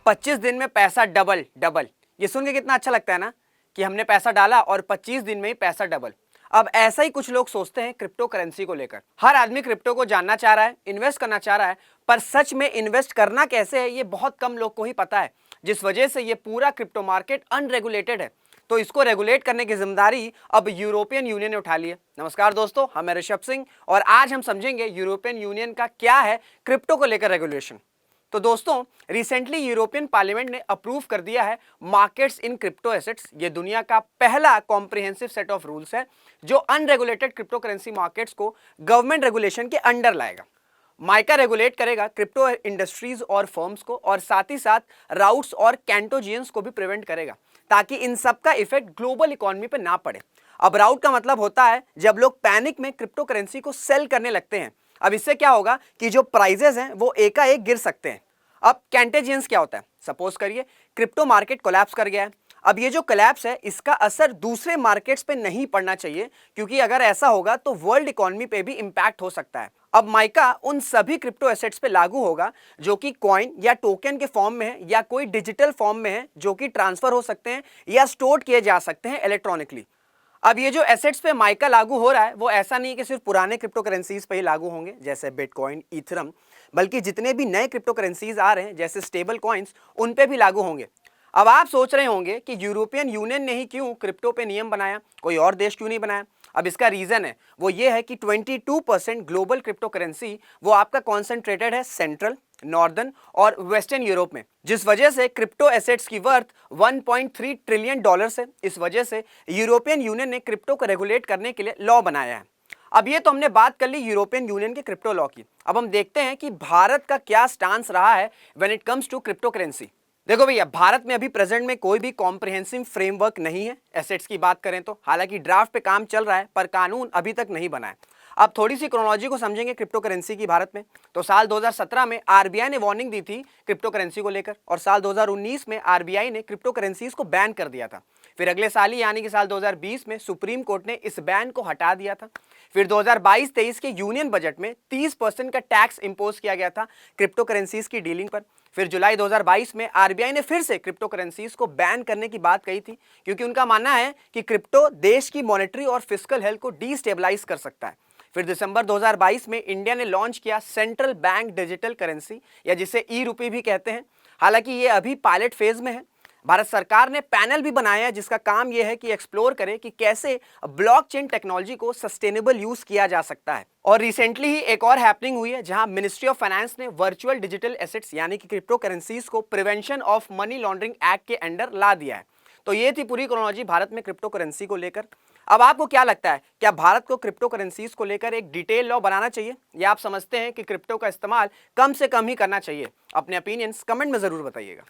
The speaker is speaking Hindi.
25 दिन में पैसा डबल डबल, ये सुन के कितना अच्छा लगता है ना कि हमने पैसा डाला और 25 दिन में ही पैसा डबल। अब ऐसा ही कुछ लोग सोचते हैं क्रिप्टो करेंसी को लेकर। हर आदमी क्रिप्टो को जानना चाह रहा है, इन्वेस्ट करना चाह रहा है, पर सच में इन्वेस्ट करना कैसे है ये बहुत कम लोग को ही पता है, जिस वजह से ये पूरा क्रिप्टो मार्केट अनरेगुलेटेड है। तो इसको रेगुलेट करने की जिम्मेदारी अब यूरोपियन यूनियन ने उठा ली है। नमस्कार दोस्तों, हम ऋषभ सिंह और आज हम समझेंगे यूरोपियन यूनियन का क्या है क्रिप्टो को लेकर रेगुलेशन। तो दोस्तों, रिसेंटली यूरोपियन पार्लियामेंट ने अप्रूव कर दिया है मार्केट्स इन क्रिप्टो एसेट्स। ये दुनिया का पहला कॉम्प्रिहेंसिव सेट ऑफ रूल्स है जो अनरेगुलेटेड क्रिप्टो करेंसी मार्केट्स को गवर्नमेंट रेगुलेशन के अंडर लाएगा। माइका रेगुलेट करेगा क्रिप्टो इंडस्ट्रीज और फर्म्स को, और साथ ही साथ राउट्स और कैंटोजियंस को भी प्रिवेंट करेगा ताकि इन सब का इफेक्ट ग्लोबल इकोनॉमी पर ना पड़े। अब राउट का मतलब होता है जब लोग पैनिक में क्रिप्टो करेंसी को सेल करने लगते हैं। अब इससे क्या होगा कि जो प्राइजेस हैं वो एकाएक गिर सकते हैं। अब कैंटेजियंस क्या होता है? सपोज करिए क्रिप्टो मार्केट कोलैप्स कर गया है। अब ये जो कोलैप्स है इसका असर दूसरे मार्केट्स पे नहीं पड़ना चाहिए, क्योंकि अगर ऐसा होगा तो वर्ल्ड इकोनॉमी पे भी इंपैक्ट हो सकता है। अब माइका उन सभी क्रिप्टो एसेट्स पे लागू होगा जो कि कॉइन या टोकन के फॉर्म में है या कोई डिजिटल फॉर्म में है, जो कि ट्रांसफर हो सकते हैं या स्टोर किए जा सकते हैं इलेक्ट्रॉनिकली। अब ये जो एसेट्स पे माइका लागू हो रहा है वो ऐसा नहीं कि सिर्फ पुराने क्रिप्टो करेंसीज पे ही लागू होंगे जैसे बिटकॉइन, इथेरियम, बल्कि जितने भी नए क्रिप्टो करेंसीज आ रहे हैं जैसे स्टेबल कॉइन्स, उन पे भी लागू होंगे। अब आप सोच रहे होंगे कि यूरोपियन यूनियन ने ही क्यों क्रिप्टो पे नियम बनाया, कोई और देश क्यों नहीं बनाया? अब इसका रीजन है वो ये है कि 22% ग्लोबल क्रिप्टो करेंसी वो आपका कॉन्सेंट्रेटेड है सेंट्रल, नॉर्दर्न और वेस्टर्न यूरोप में, जिस वजह से क्रिप्टो एसेट्स की वर्थ 1.3 ट्रिलियन डॉलर्स है। इस वजह से यूरोपियन यूनियन ने क्रिप्टो को रेगुलेट करने के लिए लॉ बनाया है। अब ये तो हमने बात कर ली यूरोपियन यूनियन के क्रिप्टो लॉ की। अब हम देखते हैं कि भारत का क्या स्टांस रहा है when it comes to crypto currency. देखो भैया, भारत में अभी प्रेजेंट में कोई भी कॉम्प्रिहेंसिव फ्रेमवर्क नहीं है एसेट्स की बात करें तो। हालांकि ड्राफ्ट पे काम चल रहा है पर कानून अभी तक नहीं बना है। अब थोड़ी सी क्रोनोलॉजी को समझेंगे क्रिप्टो करेंसी की भारत में। तो साल 2017 में आरबीआई ने वार्निंग दी थी क्रिप्टो करेंसी को लेकर, और साल 2019 में आरबीआई ने क्रिप्टो करेंसीज को बैन कर दिया था। फिर अगले साल ही यानी कि साल 2020 में सुप्रीम कोर्ट ने इस बैन को हटा दिया था। फिर 2022-23 के यूनियन बजट में 30% का टैक्स इंपोज किया गया था क्रिप्टो करेंसीज की डीलिंग पर। फिर जुलाई 2022 में आरबीआई ने फिर से क्रिप्टो करेंसीज को बैन करने की बात कही थी, क्योंकि उनका मानना है कि क्रिप्टो देश की मॉनेटरी और फिस्कल हेल्थ को डीस्टेबलाइज कर सकता है। फिर दिसंबर 2022 में इंडिया ने लॉन्च किया सेंट्रल बैंक डिजिटल करेंसी, या जिसे ई रुपये भी कहते हैं। हालांकि ये अभी पायलट फेज में है। भारत सरकार ने पैनल भी बनाया है जिसका काम यह है कि एक्सप्लोर करे कि कैसे ब्लॉकचेन टेक्नोलॉजी को सस्टेनेबल यूज किया जा सकता है। और रिसेंटली ही एक और हैपनिंग हुई है जहां मिनिस्ट्री ऑफ फाइनेंस ने वर्चुअल डिजिटल एसेट्स यानी कि क्रिप्टो करेंसीज को prevention of money laundering act के अंडर ला दिया है। तो ये थी पूरी क्रोनोलॉजी भारत में क्रिप्टो करेंसी को लेकर। अब आपको क्या लगता है, क्या भारत को क्रिप्टो करेंसीज को लेकर एक डिटेल लॉ बनाना चाहिए, या आप समझते हैं कि क्रिप्टो का इस्तेमाल कम से कम ही करना चाहिए? अपने ओपिनियंस कमेंट में जरूर बताइएगा।